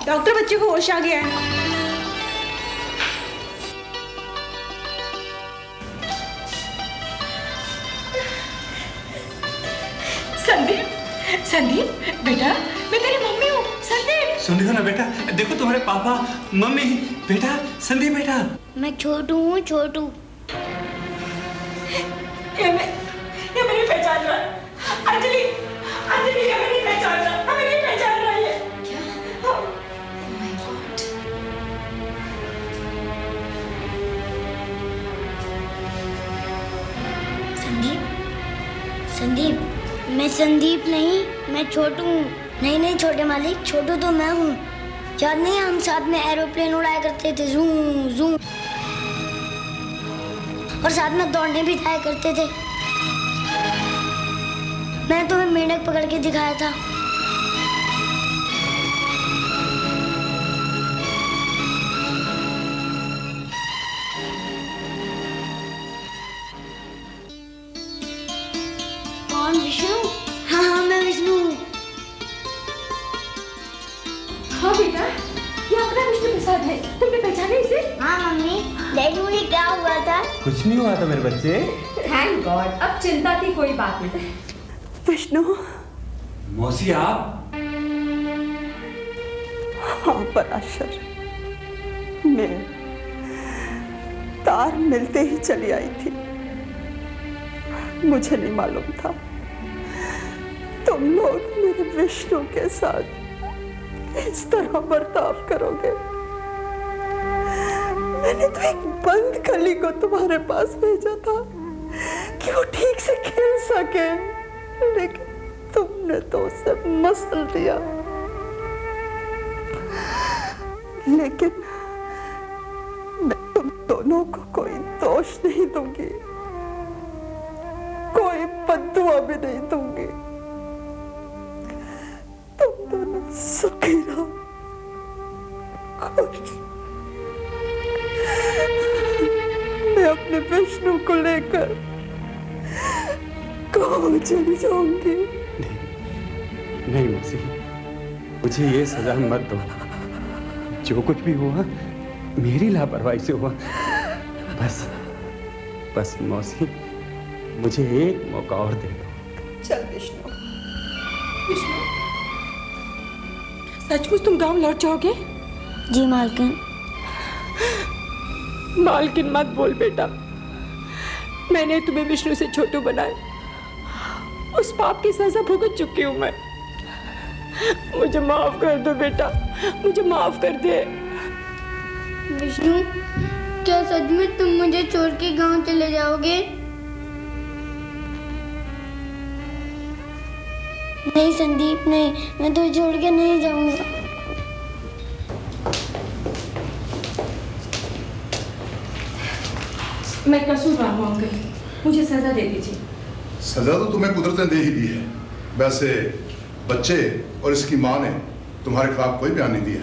डॉक्टर, बच्चे को होश आ गया है। संदीप, संदीप बेटा, मैं तेरी मम्मी हूँ। संदीप, सुन रहे हो ना बेटा, देखो तुम्हारे पापा, मम्मी, बेटा, संदीप बेटा। मैं छोटू हूँ, छोटू। ये मैं नहीं पहचान रहा। अंजलि, अंजलि, ये मैं नहीं पहचान रहा, हमें नहीं पहचान रहा ये। क्या? संदीप, संदीप, मैं संदीप नहीं, मैं छोटू हूँ। नहीं छोटे मालिक, छोटू तो मैं हूँ। याद नहीं, हम साथ में एरोप्लेन उड़ाया करते थे, जूं जूं, और साथ में दौड़ने भी जाया करते थे। मैंने तुम्हें मेंढक पकड़ के दिखाया था। डैडी मुझे क्या हुआ था? कुछ नहीं हुआ था मेरे बच्चे। थैंक गॉड, अब चिंता की कोई बात नहीं। विष्णु। मौसी आप? हाँ पराशर, मैं तार मिलते ही चली आई थी। मुझे नहीं मालूम था तुम लोग मेरे विष्णु के साथ इस तरह बर्ताव करोगे। मैंने तो एक बंद कली को तुम्हारे पास भेजा था कि वो ठीक से खेल सके, लेकिन तुमने तो उसे मसल दिया। लेकिन मैं तुम दोनों को कोई दोष नहीं दूंगी, कोई बद्दुआ भी नहीं दूंगी। तुम दोनों सुखी रहो, खुश। मैं अपने विष्णु को लेकर गाँव चली जाऊंगी। नहीं मौसी, मुझे ये सजा मत दो। जो कुछ भी हुआ मेरी लापरवाही से हुआ। बस मौसी, मुझे एक मौका और दे दो। चल विष्णु। विष्णु, सचमुच तुम गांव लौट जाओगे? जी मालकिन। मालकिन मत बोल बेटा, मैंने तुम्हें विष्णु से छोटू बनाया, उस पाप की सजा भुगत चुकी हूं मैं। मुझे माफ कर दो बेटा, मुझे माफ कर दे। विष्णु, क्या सच में तुम मुझे छोड़ के गांव चले जाओगे? नहीं संदीप नहीं, मैं तो छोड़ के नहीं जाऊंगा। मैं कसूरवार हूं अंकल, मुझे सजा दे दीजिए। सजा तो तुम्हें कुदरत ने दे ही दी है। वैसे बच्चे और इसकी माँ ने तुम्हारे खिलाफ कोई बयान नहीं दिया।